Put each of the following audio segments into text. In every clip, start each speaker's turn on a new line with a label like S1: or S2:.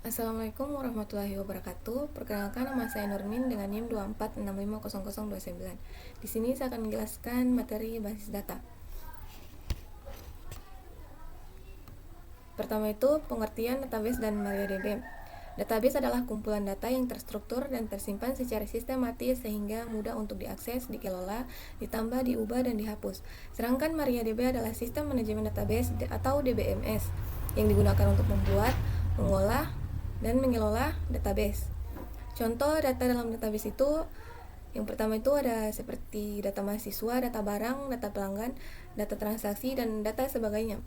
S1: Assalamualaikum warahmatullahi wabarakatuh. Perkenalkan, nama saya Nurmin dengan NIM 24650029. Di sini saya akan menjelaskan materi basis data. Pertama itu pengertian database dan MariaDB. Database adalah kumpulan data yang terstruktur dan tersimpan secara sistematis sehingga mudah untuk diakses, dikelola, ditambah, diubah, dan dihapus. Sedangkan MariaDB adalah sistem manajemen database atau DBMS yang digunakan untuk membuat, mengolah, dan mengelola database. Contoh data dalam database itu yang pertama itu ada seperti data mahasiswa, data barang, data pelanggan, data transaksi, dan data sebagainya.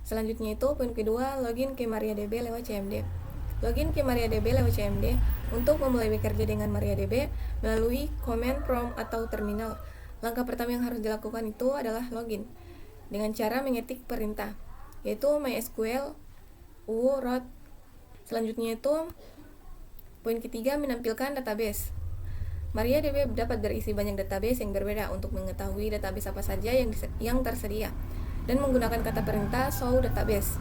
S1: Selanjutnya itu poin kedua, login ke MariaDB lewat CMD. Login ke MariaDB lewat CMD untuk memulai bekerja dengan MariaDB melalui command prompt atau terminal. Langkah pertama yang harus dilakukan itu adalah login dengan cara mengetik perintah, yaitu MySQL root. Selanjutnya itu poin ketiga, menampilkan database. MariaDB dapat berisi banyak database yang berbeda untuk mengetahui database apa saja yang tersedia dan menggunakan kata perintah show database.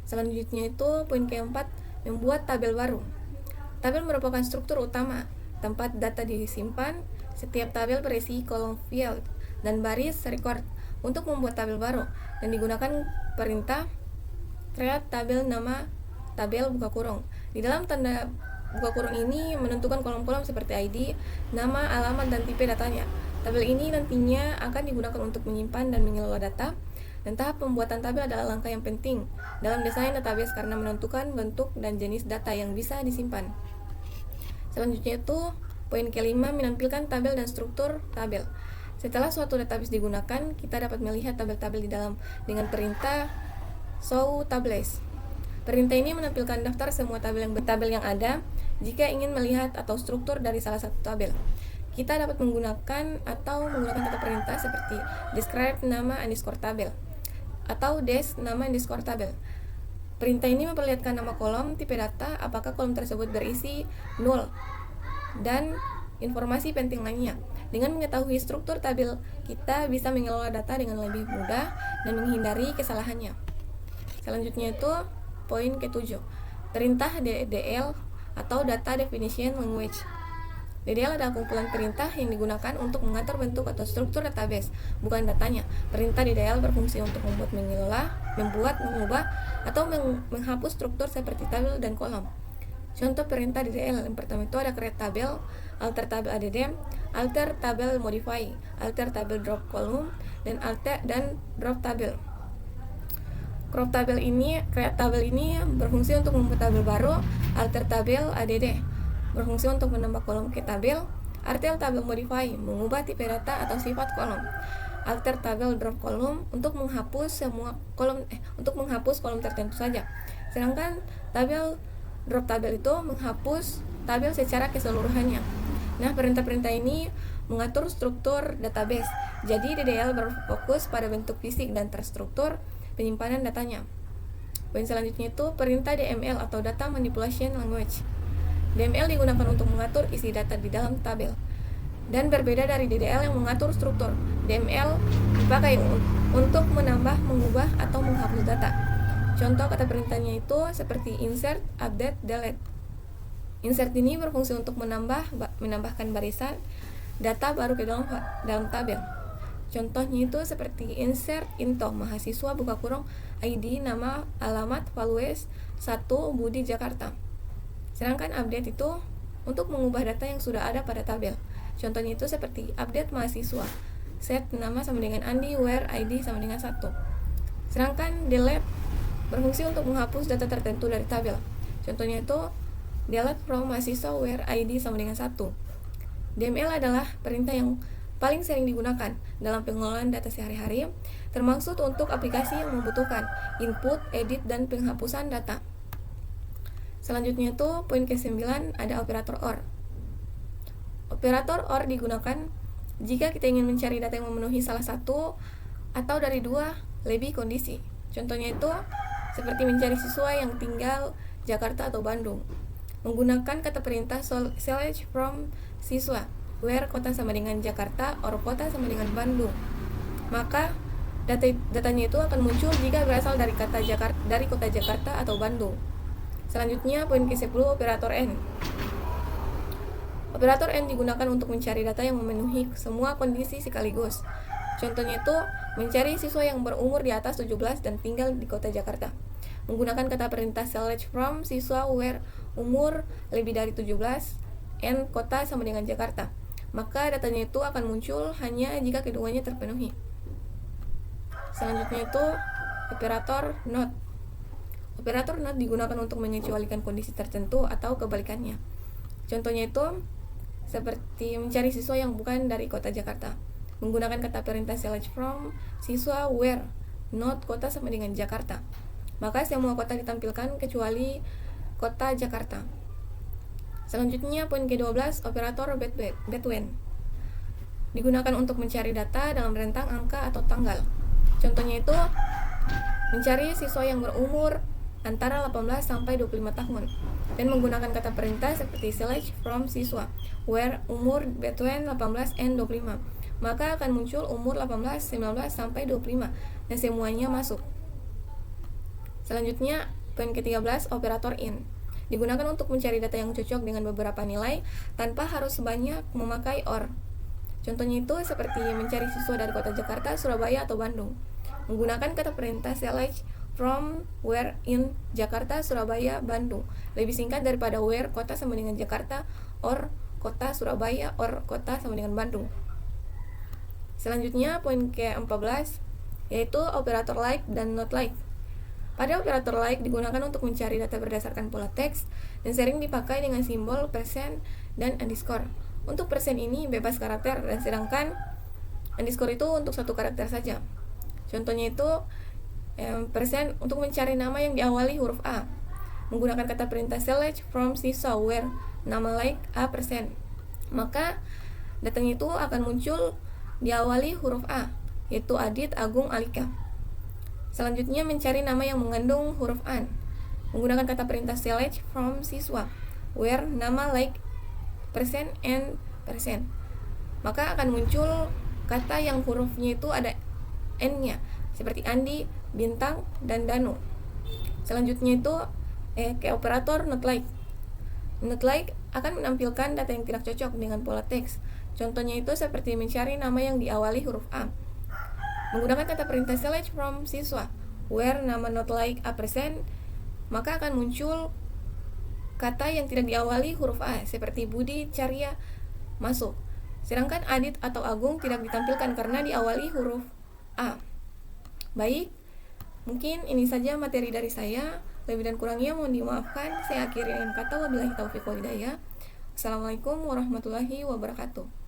S1: Selanjutnya itu poin keempat, membuat tabel baru. Tabel merupakan struktur utama tempat data disimpan. Setiap tabel berisi kolom field dan baris record. Untuk membuat tabel baru dan digunakan perintah create tabel nama tabel buka kurung. Di dalam tanda buka kurung ini menentukan kolom-kolom seperti ID, nama, alamat, dan tipe datanya. Tabel ini nantinya akan digunakan untuk menyimpan dan mengelola data, dan tahap pembuatan tabel adalah langkah yang penting dalam desain database karena menentukan bentuk dan jenis data yang bisa disimpan. Selanjutnya itu poin kelima, menampilkan tabel dan struktur tabel. Setelah suatu database digunakan, kita dapat melihat tabel-tabel di dalam dengan perintah show tables. Perintah ini menampilkan daftar semua tabel yang ada. Jika ingin melihat atau struktur dari salah satu tabel, kita dapat menggunakan kata perintah seperti describe nama underscore tabel atau des nama underscore tabel. Perintah ini memperlihatkan nama kolom, tipe data, apakah kolom tersebut berisi null, dan informasi penting lainnya. Dengan mengetahui struktur tabel, kita bisa mengelola data dengan lebih mudah dan menghindari kesalahannya. Selanjutnya itu poin ke-7, perintah DDL atau Data Definition Language. DDL adalah kumpulan perintah yang digunakan untuk mengatur bentuk atau struktur database, bukan datanya. Perintah DDL berfungsi untuk membuat, mengubah, atau menghapus struktur seperti tabel dan kolom. Contoh perintah DDL yang pertama itu ada create tabel, alter tabel add, alter tabel modify, alter tabel drop column, dan drop tabel. Create tabel ini berfungsi untuk membuat tabel baru. Alter tabel add berfungsi untuk menambah kolom ke tabel. Alter tabel modify mengubah tipe data atau sifat kolom. Alter tabel drop column untuk menghapus kolom tertentu saja. Sedangkan drop tabel itu menghapus tabel secara keseluruhannya. Nah, perintah-perintah ini mengatur struktur database. Jadi DDL berfokus pada bentuk fisik dan terstruktur penyimpanan datanya. Poin selanjutnya itu perintah DML atau Data Manipulation Language. DML digunakan untuk mengatur isi data di dalam tabel dan berbeda dari DDL yang mengatur struktur. DML dipakai untuk menambah, mengubah, atau menghapus data. Contoh kata perintahnya itu seperti insert, update, delete. Insert ini berfungsi untuk menambahkan barisan data baru ke dalam tabel. Contohnya itu seperti insert into mahasiswa buka kurung ID, nama, alamat, values 1 Budi Jakarta. Sedangkan update itu untuk mengubah data yang sudah ada pada tabel. Contohnya itu seperti update mahasiswa, set nama sama dengan Andi, where ID sama dengan 1. Sedangkan delete berfungsi untuk menghapus data tertentu dari tabel. Contohnya itu delete from mahasiswa where ID sama dengan 1. DML adalah perintah yang paling sering digunakan dalam pengelolaan data sehari-hari, termasuk untuk aplikasi yang membutuhkan input, edit, dan penghapusan data. Selanjutnya itu poin ke-9, ada operator OR. Operator OR digunakan jika kita ingin mencari data yang memenuhi salah satu atau dari dua lebih kondisi. Contohnya itu seperti mencari siswa yang tinggal Jakarta atau Bandung. Menggunakan kata perintah select from siswa, where kota sama dengan Jakarta, or kota sama dengan Bandung. Maka datanya itu akan muncul jika berasal dari kota Jakarta atau Bandung. Selanjutnya, poin ke-10, operator AND. Operator AND digunakan untuk mencari data yang memenuhi semua kondisi sekaligus. Contohnya itu, mencari siswa yang berumur di atas 17 dan tinggal di kota Jakarta. Menggunakan kata perintah select from siswa where umur lebih dari 17 and kota sama dengan Jakarta. Maka datanya itu akan muncul hanya jika keduanya terpenuhi. Selanjutnya itu, operator not. Operator not digunakan untuk mengecualikan kondisi tertentu atau kebalikannya. Contohnya itu, seperti mencari siswa yang bukan dari kota Jakarta. Menggunakan kata perintah select from siswa where not kota sama dengan Jakarta. Maka semua kota ditampilkan kecuali kota Jakarta. Selanjutnya, poin ke-12, operator between. Digunakan untuk mencari data dalam rentang angka atau tanggal. Contohnya itu, mencari siswa yang berumur antara 18 sampai 25 tahun dan menggunakan kata perintah seperti select from siswa where umur between 18 and 25. Maka akan muncul umur 18, 19 sampai 25 dan semuanya masuk. Selanjutnya, poin ke-13, operator in. Digunakan untuk mencari data yang cocok dengan beberapa nilai tanpa harus banyak memakai or. Contohnya itu seperti mencari siswa dari kota Jakarta, Surabaya, atau Bandung. Menggunakan kata perintah select from where in Jakarta, Surabaya, Bandung. Lebih singkat daripada where kota sama dengan Jakarta or kota Surabaya or kota sama dengan Bandung. Selanjutnya, poin ke-14, yaitu operator like dan not like. Pada operator like digunakan untuk mencari data berdasarkan pola teks dan sering dipakai dengan simbol persen dan underscore. Untuk persen ini bebas karakter dan sedangkan underscore itu untuk satu karakter saja. Contohnya itu persen untuk mencari nama yang diawali huruf A. Menggunakan kata perintah select from siswa where nama like A persen. Maka datanya itu akan muncul diawali huruf A, yaitu Adit, Agung, Alika. Selanjutnya, mencari nama yang mengandung huruf an. Menggunakan kata perintah select from siswa where nama like persen and persen. Maka akan muncul kata yang hurufnya itu ada n-nya, seperti Andi, Bintang, dan Danu. Selanjutnya itu ke operator not like. Not like akan menampilkan data yang tidak cocok dengan pola teks. Contohnya itu seperti mencari nama yang diawali huruf A. Menggunakan kata perintah select from siswa where nama not like A persen, maka akan muncul kata yang tidak diawali huruf A seperti Budi, Carya, masuk. Sedangkan Adit atau Agung tidak ditampilkan karena diawali huruf A. Baik, mungkin ini saja materi dari saya. Lebih dan kurangnya mohon dimaafkan. Saya akhiri dengan kata wabillahi taufiq wal hidayah. Assalamualaikum warahmatullahi wabarakatuh.